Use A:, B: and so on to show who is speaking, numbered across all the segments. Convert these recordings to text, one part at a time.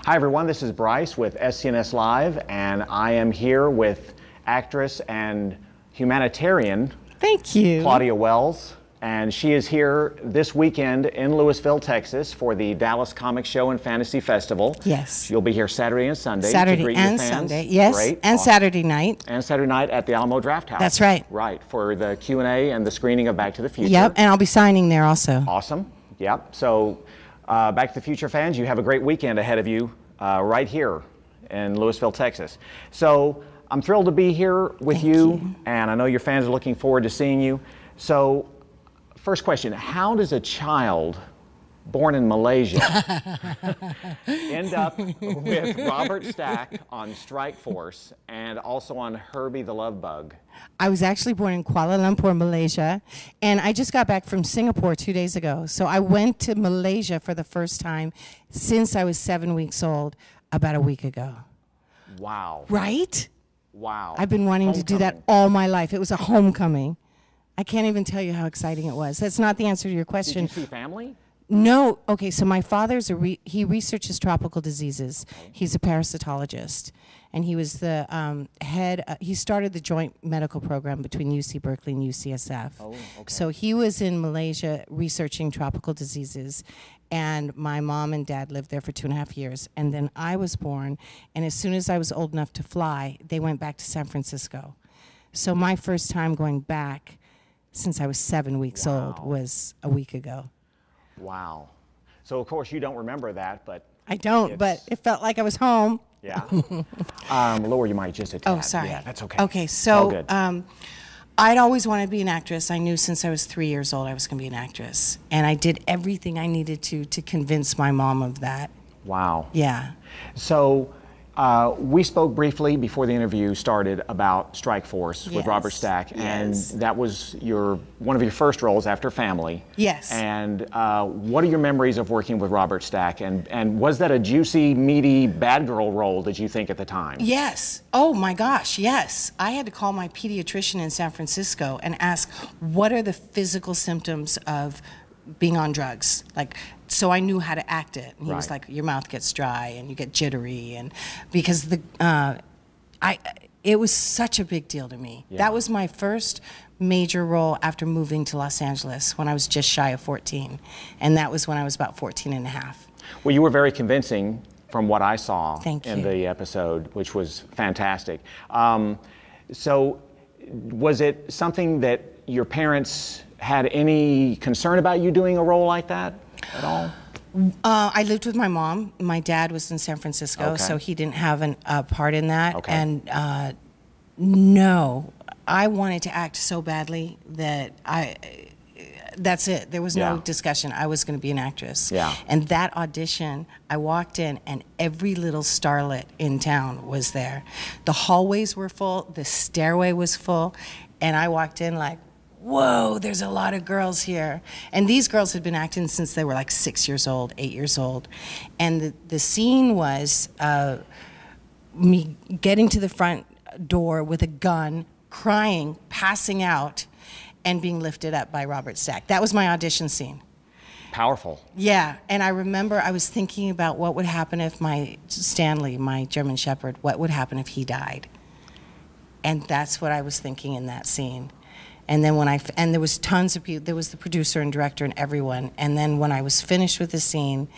A: Hi everyone, this is Bryce with SCNS Live, and I am here with actress and humanitarian
B: Thank you.
A: Claudia Wells, and she is here this weekend in Lewisville, Texas for the Dallas Comic Show and Fantasy Festival.
B: Yes.
A: You'll be here Saturday and Sunday
B: Saturday
A: to greet
B: and
A: your fans.
B: Sunday, yes,
A: Great.
B: and
A: Awesome.
B: Saturday night.
A: And Saturday night at the Alamo Drafthouse.
B: That's right.
A: Right, for the Q&A and the screening of Back to the Future.
B: Yep, and I'll be signing there also.
A: Awesome. Yep. So, Back to the Future fans, you have a great weekend ahead of you right here in Lewisville, Texas. So, I'm thrilled to be here with
B: Thank you,
A: and I know your fans are looking forward to seeing you. So, first question, how does a child born in Malaysia end up with Robert Stack on Strike Force and also on Herbie the Lovebug?
B: I was actually born in Kuala Lumpur, Malaysia, and I just got back from Singapore 2 days ago. So I went to Malaysia for the first time since I was 7 weeks old, about a week ago.
A: Wow.
B: Right?
A: Wow.
B: I've been wanting to do that all my life. It was a homecoming. I can't even tell you how exciting it was. That's not the answer to your question.
A: Did you see family?
B: No. Okay, so my father's he researches tropical diseases. He's a parasitologist, and he was the head. He started the joint medical program between UC Berkeley and UCSF.
A: Oh, okay.
B: So he was in Malaysia researching tropical diseases, and my mom and dad lived there for 2.5 years. And then I was born, and as soon as I was old enough to fly, they went back to San Francisco. So my first time going back since I was 7 weeks old was a week ago.
A: Wow. So, of course, you don't remember that, but...
B: I don't, but it felt like I was home.
A: Yeah. Lower your mic just a tad.
B: Oh, sorry.
A: Yeah, that's okay.
B: Okay,
A: It's all
B: so
A: good.
B: I'd always wanted to be an actress. I knew since I was 3 years old I was going to be an actress. And I did everything I needed to convince my mom of that.
A: Wow.
B: Yeah.
A: So, we spoke briefly before the interview started about Strike Force with Robert Stack, and that was one of your first roles after Family.
B: Yes.
A: And what are your memories of working with Robert Stack? And was that a juicy, meaty, bad girl role, did you think at the time?
B: Yes. Oh my gosh, yes. I had to call my pediatrician in San Francisco and ask, what are the physical symptoms of being on drugs? So I knew how to act it. And he was like, your mouth gets dry and you get jittery, and because it was such a big deal to me. Yeah. That was my first major role after moving to Los Angeles when I was just shy of 14. And that was when I was about 14 and a half.
A: Well, you were very convincing from what I saw in the episode, which was fantastic. So was it something that your parents had any concern about you doing a role like that at all?
B: I lived with my mom. My dad was in San Francisco, so he didn't have a part in that. Okay. And no, I wanted to act so badly that that's it. There was no discussion. I was going to be an actress. Yeah. And that audition, I walked in and every little starlet in town was there. The hallways were full, the stairway was full, and I walked in like, whoa, there's a lot of girls here. And these girls had been acting since they were like 6 years old, 8 years old. And the scene was me getting to the front door with a gun, crying, passing out, and being lifted up by Robert Stack. That was my audition scene.
A: Powerful. Yeah,
B: and I remember I was thinking about what would happen if Stanley, my German Shepherd, what would happen if he died? And that's what I was thinking in that scene. And then and there was tons of people, there was the producer and director and everyone, and then when I was finished with the scene,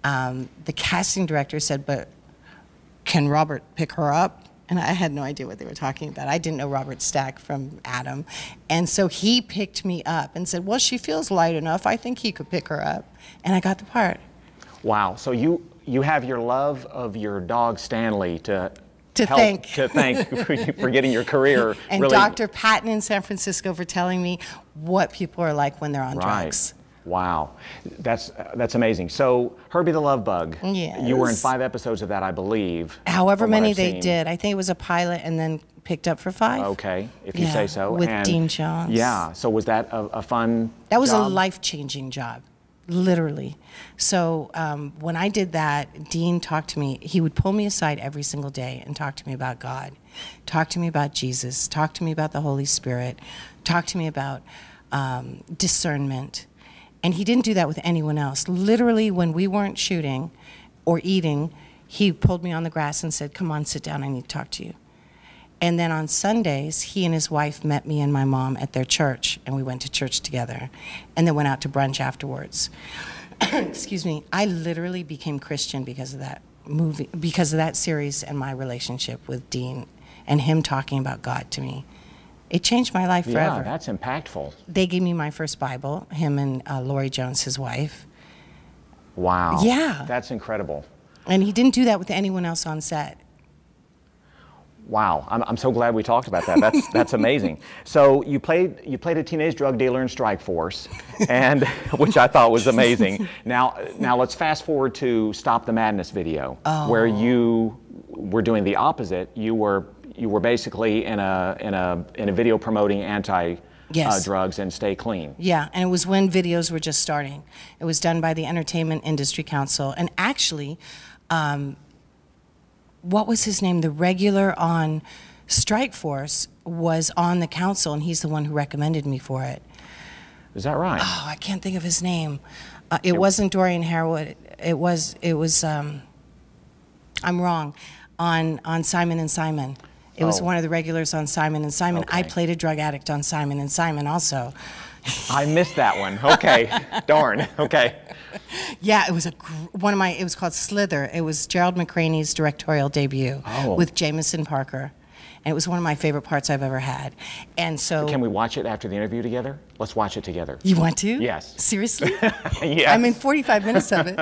B: the casting director said, but can Robert pick her up? And I had no idea what they were talking about. I didn't know Robert Stack from Adam. And so he picked me up and said, well, she feels light enough, I think he could pick her up. And I got the part.
A: Wow, so you have your love of your dog Stanley to thank for getting your career.
B: And really... Dr. Patton in San Francisco for telling me what people are like when they're on drugs.
A: Wow, that's amazing. So Herbie the Lovebug, you were in 5 episodes of that, I believe.
B: However many they did. I think it was a pilot and then picked up for 5.
A: Okay, if you say so.
B: With Dean Jones.
A: Yeah, so was that a fun
B: That was a life-changing job. Literally. So when I did that, Dean talked to me. He would pull me aside every single day and talk to me about God, talk to me about Jesus, talk to me about the Holy Spirit, talk to me about discernment. And he didn't do that with anyone else. Literally, when we weren't shooting or eating, he pulled me on the grass and said, "Come on, sit down, I need to talk to you." And then on Sundays, he and his wife met me and my mom at their church, and we went to church together, and then went out to brunch afterwards. Excuse me. I literally became Christian because of that movie, because of that series and my relationship with Dean and him talking about God to me. It changed my life forever.
A: Yeah, that's impactful.
B: They gave me my first Bible, him and Lori Jones, his wife.
A: Wow.
B: Yeah.
A: That's incredible.
B: And he didn't do that with anyone else on set.
A: Wow, I'm so glad we talked about that. That's amazing. So you played a teenage drug dealer in Strike Force, and which I thought was amazing. Now let's fast forward to Stop the Madness video, where you were doing the opposite. You were basically in a video promoting drugs and stay clean.
B: Yeah, and it was when videos were just starting. It was done by the Entertainment Industry Council, and actually. What was his name? The regular on Strike Force was on the council, and he's the one who recommended me for it.
A: Is that right?
B: Oh, I can't think of his name. It wasn't Dorian Harewood. It was. I'm wrong. On Simon and Simon. It was one of the regulars on Simon and Simon.
A: Okay.
B: I played a drug addict on Simon and Simon also.
A: I missed that one. Okay, darn. Okay.
B: Yeah, it was it was called Slither. It was Gerald McCraney's directorial debut with Jameson Parker. And it was one of my favorite parts I've ever had. And so...
A: Can we watch it after the interview together? Let's watch it together.
B: You want to?
A: Yes.
B: Seriously?
A: Yes.
B: I'm in 45 minutes of it.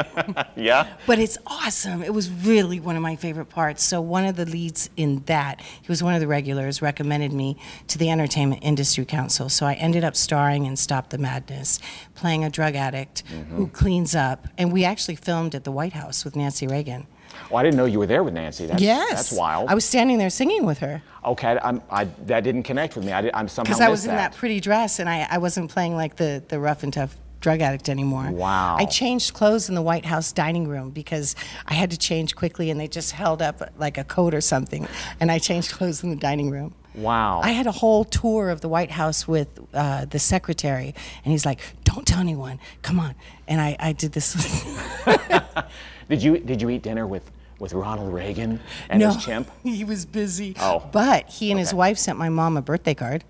A: Yeah?
B: But it's awesome. It was really one of my favorite parts. So one of the leads in that, he was one of the regulars, recommended me to the Entertainment Industry Council. So I ended up starring in Stop the Madness, playing a drug addict who cleans up. And we actually filmed at the White House with Nancy Reagan.
A: Well, I didn't know you were there with Nancy. That's wild.
B: I was standing there singing with her.
A: Okay, that didn't connect with me. I'm somehow
B: because I was in that pretty dress, and I wasn't playing like the rough and tough drug addict anymore.
A: Wow.
B: I changed clothes in the White House dining room because I had to change quickly, and they just held up like a coat or something, and I changed clothes in the dining room.
A: Wow.
B: I had a whole tour of the White House with the secretary, and he's like, "Don't tell anyone, come on." And I did this.
A: Did you eat dinner with Ronald Reagan and his chimp?
B: He was busy.
A: Oh.
B: But he and his wife sent my mom a birthday card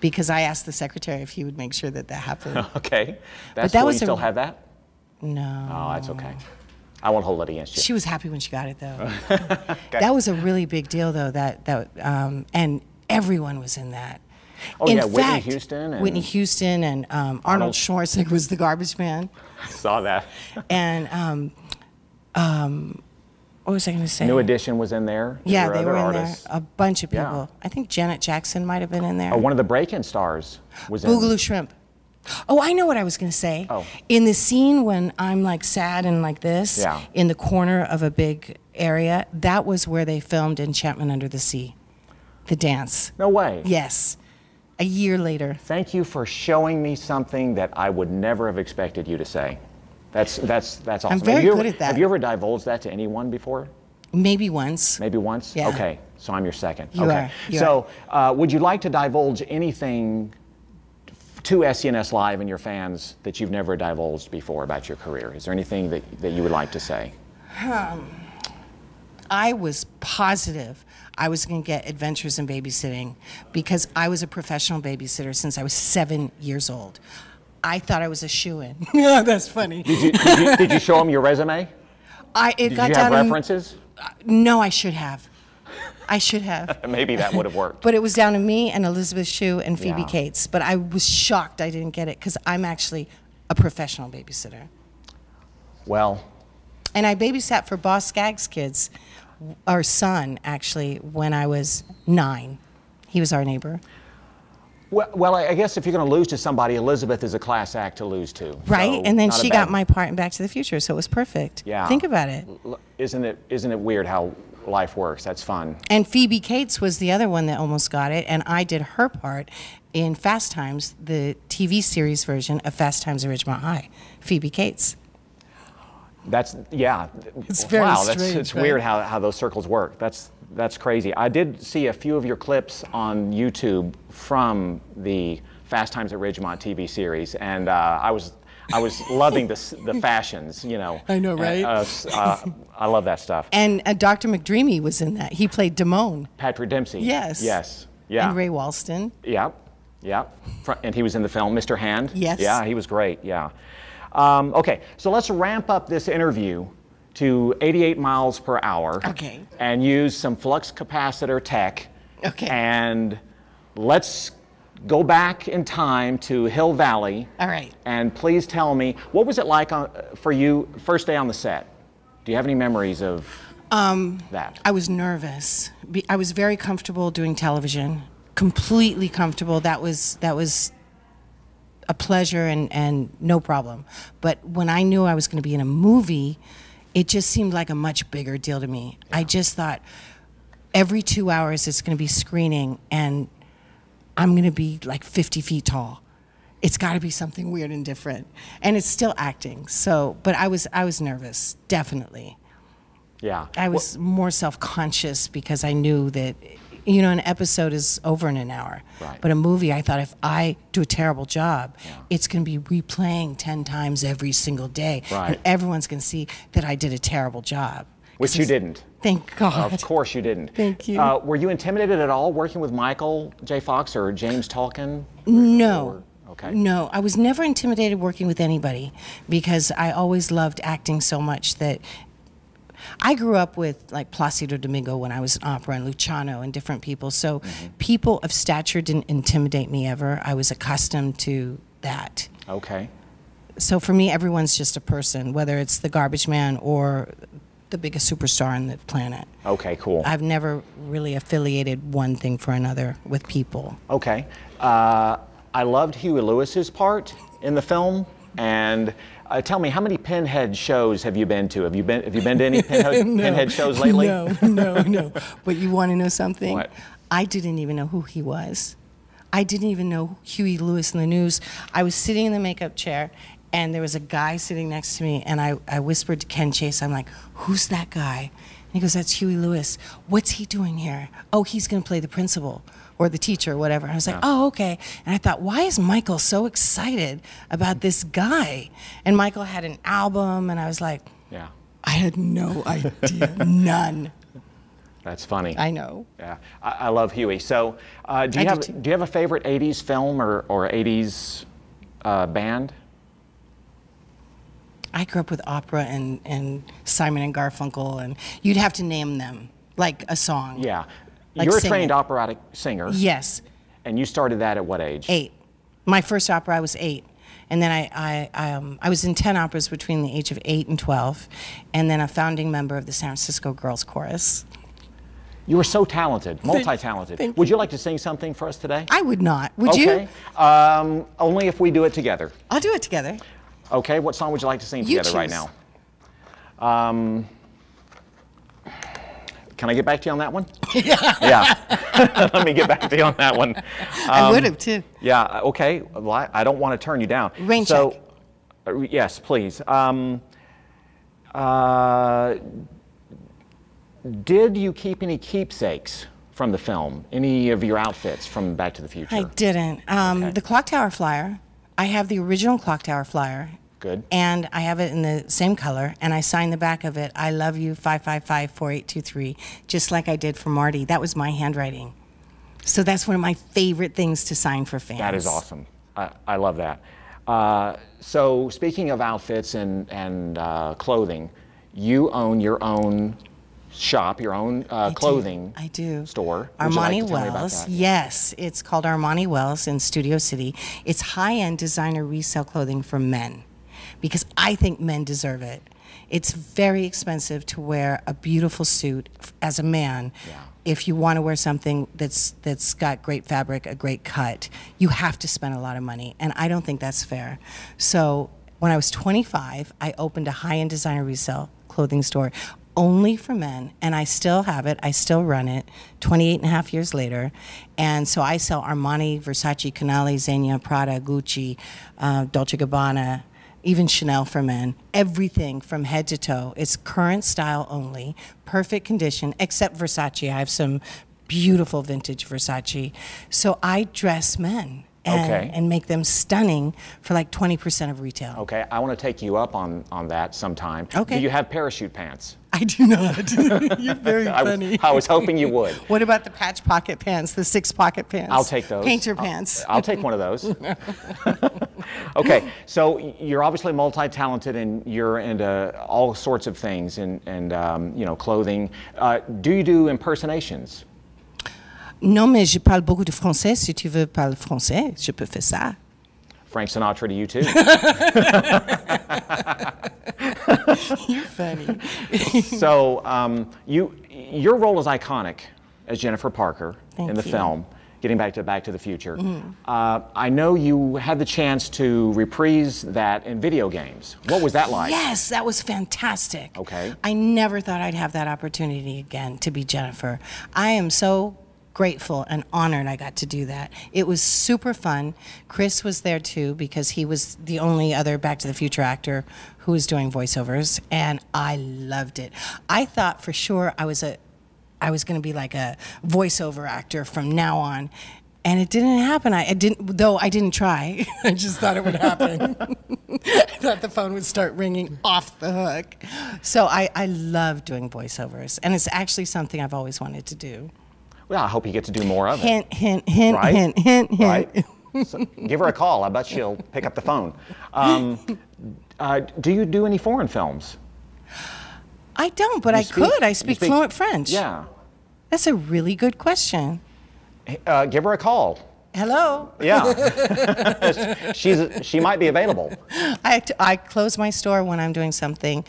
B: because I asked the secretary if he would make sure that happened.
A: Okay.
B: But
A: Cool. You still have that?
B: No.
A: Oh, that's okay. I won't hold it against you.
B: She was happy when she got it, though. Okay. That was a really big deal, though. And everyone was in that.
A: Oh,
B: in
A: yeah,
B: fact,
A: Whitney Houston
B: and Arnold Schwarzenegger was the garbage man.
A: I saw that.
B: And what was I going to say?
A: New Edition was in there.
B: Yeah, they were in there. A bunch of people. Yeah. I think Janet Jackson might have been in there.
A: Oh, one of the break-in stars was in.
B: Boogaloo Shrimp. Oh, I know what I was going to say.
A: Oh.
B: In the scene when I'm like sad and like this, in the corner of a big area, that was where they filmed Enchantment Under the Sea, the dance.
A: No way.
B: Yes. A year later.
A: Thank you for showing me something that I would never have expected you to say. That's awesome.
B: I'm very good at that.
A: Have you ever divulged that to anyone before?
B: Maybe once.
A: Maybe once?
B: Yeah.
A: Okay, so I'm your second.
B: You are.
A: So would you like to divulge anything to SCNS Live and your fans that you've never divulged before about your career? Is there anything that you would like to say?
B: I was positive I was going to get Adventures in Babysitting because I was a professional babysitter since I was 7 years old. I thought I was a shoo-in. Yeah, that's funny.
A: Did you show them your resume? Did you have references?
B: No, I should have. I should have.
A: Maybe that would have worked.
B: But it was down to me and Elizabeth Shue and Phoebe Cates. But I was shocked I didn't get it because I'm actually a professional babysitter.
A: Well.
B: And I babysat for Boss Skaggs' kids, our son, actually, when I was 9. He was our neighbor.
A: Well, I guess if you're going to lose to somebody, Elizabeth is a class act to lose to.
B: Right,
A: so
B: and then she got my part in Back to the Future, so it was perfect.
A: Yeah.
B: Think about it.
A: Isn't it weird how life works? That's fun.
B: And Phoebe Cates was the other one that almost got it, and I did her part in Fast Times, the TV series version of Fast Times at Ridgemont High. Phoebe Cates.
A: It's
B: very strange.
A: It's weird how those circles work. That's crazy. I did see a few of your clips on YouTube from the Fast Times at Ridgemont TV series, and I was I was loving the fashions, you know.
B: I know, right?
A: I love that stuff.
B: And Dr. McDreamy was in that. He played Damone.
A: Patrick Dempsey.
B: Yes.
A: Yes. Yeah.
B: And Ray Walston.
A: Yeah. Yeah. And he was in the film Mr. Hand.
B: Yes.
A: Yeah, he was great. Yeah. Okay, so let's ramp up this interview to 88 miles per hour.
B: Okay.
A: And use some flux capacitor tech.
B: Okay.
A: And let's go back in time to Hill Valley.
B: All right.
A: And please tell me, what was it like for you first day on the set? Do you have any memories of that?
B: I was nervous. I was very comfortable doing television, completely comfortable. That was a pleasure and no problem. But when I knew I was going to be in a movie, it just seemed like a much bigger deal to me. Yeah. I just thought every 2 hours it's going to be screening and I'm going to be like 50 feet tall. It's got to be something weird and different. And it's still acting. So, but I was nervous, definitely.
A: Yeah.
B: I was more self-conscious because I knew that, you know, an episode is over in an hour.
A: Right.
B: But a movie, I thought if I do a terrible job,
A: yeah,
B: it's going to be replaying 10 times every single day.
A: Right.
B: And everyone's going to see that I did a terrible job.
A: Which you didn't.
B: Thank God.
A: Of course you didn't.
B: Thank you.
A: Were you intimidated at all working with Michael J. Fox or James Tolkien?
B: No.
A: Okay.
B: No, I was never intimidated working with anybody because I always loved acting so much that I grew up with like Placido Domingo when I was in opera and Luciano and different people. So people of stature didn't intimidate me ever. I was accustomed to that.
A: Okay.
B: So for me, everyone's just a person, whether it's the garbage man or the biggest superstar on the planet.
A: Okay, cool.
B: I've never really affiliated one thing for another with people.
A: Okay. I loved Huey Lewis's part in the film, and tell me, how many Pinhead shows have you been to? Have you been to any Pinhead shows lately?
B: No. But you want to know something?
A: What?
B: I didn't even know who he was. I didn't even know Huey Lewis in the news. I was sitting in the makeup chair, and there was a guy sitting next to me, and I whispered to Ken Chase, I'm like, who's that guy? And he goes, that's Huey Lewis. What's he doing here? Oh, he's going to play the principal or the teacher or whatever. I was like, oh, okay. And I thought, why is Michael so excited about this guy? And Michael had an album, and I was like,
A: yeah,
B: I had no idea, none.
A: That's funny.
B: I know.
A: Yeah, I love Huey. So, do you have a favorite '80s film or '80s band?
B: I grew up with opera and Simon and Garfunkel, and you'd have to name them, like a song.
A: Yeah.
B: Like
A: You're a trained operatic singer.
B: Yes.
A: And you started that at what age?
B: 8. My first opera, I was 8. And then I was in 10 operas between the age of 8 and 12, and then a founding member of the San Francisco Girls Chorus.
A: You were so talented, multi-talented. Would you like to sing something for us today?
B: I would not. Would you?
A: Okay. Only if we do it together.
B: I'll do it together.
A: Okay. What song would you like to sing together right now? Can I get back to you on that one? Yeah. Let me get back to you on that one.
B: I would have too.
A: Yeah. Okay. Well, I don't want to turn you down.
B: Rain check.
A: Yes, please. Did you keep any keepsakes from the film? Any of your outfits from Back to the Future?
B: I didn't.
A: Okay.
B: The Clock Tower flyer, I have the original Clock Tower flyer.
A: Good.
B: And I have it in the same color, and I signed the back of it, I love you 555-4823, just like I did for Marty. That was my handwriting. So that's one of my favorite things to sign for fans.
A: That is awesome. I love that. So speaking of outfits and clothing, you own your own shop, your own clothing store.
B: Armani Wells. Yes, it's called Armani Wells in Studio City. It's high-end designer resale clothing for men, because I think men deserve it. It's very expensive to wear a beautiful suit as a man.
A: Yeah.
B: If you want to wear something that's got great fabric, a great cut, you have to spend a lot of money, and I don't think that's fair. So when I was 25, I opened a high-end designer resale clothing store only for men, and I still have it. I still run it 28 and a half years later. And so I sell Armani, Versace, Canali, Zegna, Prada, Gucci, Dolce & Gabbana, even Chanel for men, everything from head to toe. It's current style only, perfect condition, except Versace. I have some beautiful vintage Versace. So I dress men. and make them stunning for like 20% of retail.
A: Okay, I want to take you up on that sometime.
B: Okay.
A: Do you have parachute pants?
B: I do not. You're very funny.
A: I was hoping you would.
B: What about the patch pocket pants, the 6-pocket pants?
A: I'll take those.
B: Painter pants.
A: I'll take one of those. Okay, so you're obviously multi-talented and you're into all sorts of things and you know, clothing. Do you do impersonations?
B: Non, mais je parle beaucoup de français. Si tu veux parler français, je peux faire ça.
A: Frank Sinatra to you too.
B: You're funny.
A: So your role is iconic as Jennifer Parker in the film, getting back to the Future. I know you had the chance to reprise that in video games. What was that like?
B: Yes, that was fantastic.
A: Okay.
B: I never thought I'd have that opportunity again to be Jennifer. I am so grateful and honored I got to do that. It was super fun. Chris was there too because he was the only other Back to the Future actor who was doing voiceovers, and I loved it. I thought for sure I was going to be like a voiceover actor from now on, and it didn't happen. I didn't try. I just thought it would happen. I thought the phone would start ringing off the hook. So I love doing voiceovers, and it's actually something I've always wanted to do.
A: Well, I hope you get to do more of it.
B: Hint, hint, hint,
A: right?
B: hint, hint, hint.
A: Right? So give her a call. I bet she'll pick up the phone. Do you do any foreign films?
B: I don't, but I could. I speak fluent French.
A: Yeah.
B: That's a really good question.
A: Give her a call.
B: Hello.
A: Yeah. She might be available.
B: I close my store when I'm doing something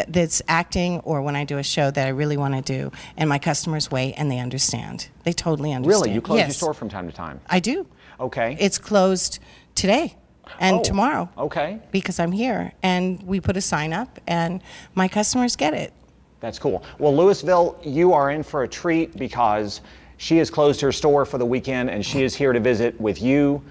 B: that's acting or when I do a show that I really want to do, and my customers wait and they understand. They totally understand.
A: Really? You close your store from time to time?
B: I do.
A: Okay.
B: It's closed today and tomorrow.
A: Okay.
B: Because I'm here, and we put a sign up and my customers get it.
A: That's cool. Well, Louisville, you are in for a treat because she has closed her store for the weekend, and she is here to visit with you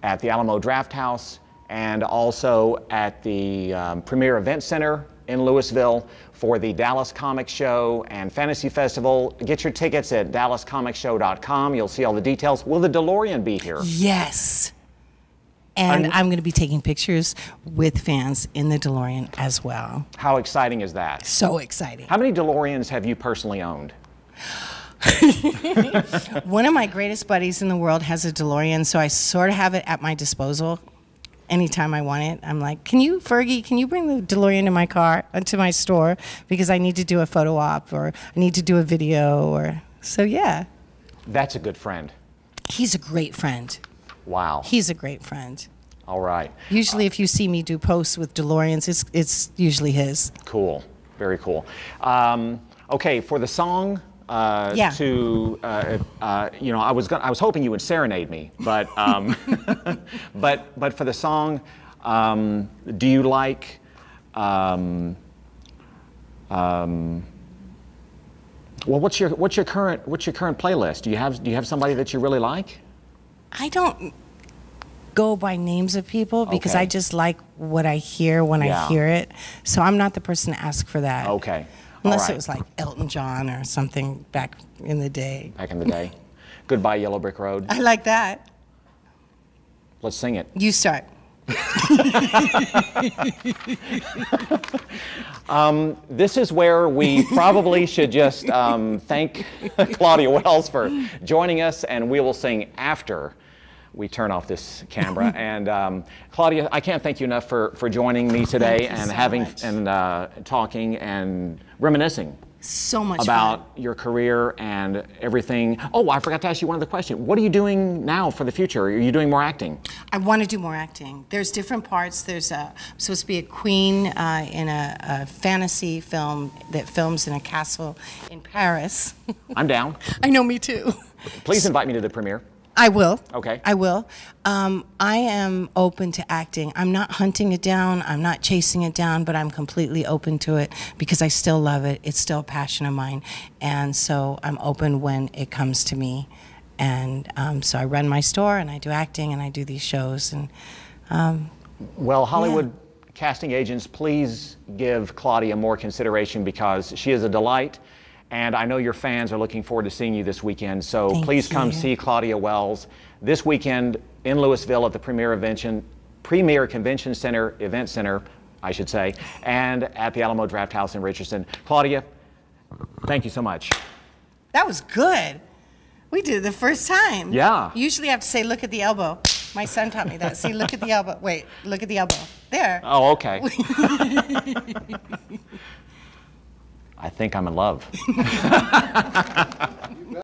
A: at the Alamo Draft House and also at the Premier Event Center in Louisville for the Dallas Comic Show and Fantasy Festival. Get your tickets at dallascomicshow.com. You'll see all the details. Will the DeLorean be here?
B: Yes. And I'm going to be taking pictures with fans in the DeLorean as well.
A: How exciting is that?
B: So exciting.
A: How many DeLoreans have you personally owned?
B: One of my greatest buddies in the world has a DeLorean, so I sort of have it at my disposal anytime I want it. I'm like, Fergie, can you bring the DeLorean to my car, to my store, because I need to do a photo op or I need to do a video, or so yeah.
A: That's a good friend.
B: He's a great friend.
A: Wow.
B: He's a great friend.
A: All right.
B: Usually if you see me do posts with DeLoreans, it's usually his.
A: Cool. Very cool. Okay, for the song,
B: yeah.
A: You know, I was hoping you would serenade me, but but for the song, do you like well, what's your current playlist? Do you have somebody that you really like?
B: I don't go by names of people because I just like what I hear when I hear it. So I'm not the person to ask for that.
A: Okay.
B: Unless it was like Elton John or something back in the day.
A: Back in the day. Goodbye Yellow Brick Road.
B: I like that.
A: Let's sing it.
B: You start.
A: This is where we probably should just thank Claudia Wells for joining us, and we will sing after we turn off this camera. And Claudia, I can't thank you enough for joining me today and talking and reminiscing.
B: So much
A: about your career and everything. Oh, I forgot to ask you one other question. What are you doing now for the future? Are you doing more acting?
B: I want to do more acting. There's different parts. There's I'm supposed to be a queen in a fantasy film that films in a castle in Paris.
A: I'm down.
B: I know, me too.
A: Please invite me to the premiere.
B: I will.
A: Okay.
B: I will. I am open to acting. I'm not hunting it down. I'm not chasing it down, but I'm completely open to it because I still love it. It's still a passion of mine. And so I'm open when it comes to me. And so I run my store and I do acting and I do these shows. And
A: well, Hollywood casting agents, please give Claudia more consideration because she is a delight. And I know your fans are looking forward to seeing you this weekend. So
B: Thank
A: please come
B: you.
A: see Claudia Wells this weekend in Louisville at the Premier Convention Center, Event Center, I should say, and at the Alamo Draft House in Richardson. Claudia, thank you so much.
B: That was good. We did it the first time.
A: Yeah.
B: Usually I have to say, look at the elbow. My son taught me that. See, look at the elbow. Wait, look at the elbow. There.
A: Oh, okay. I think I'm in love.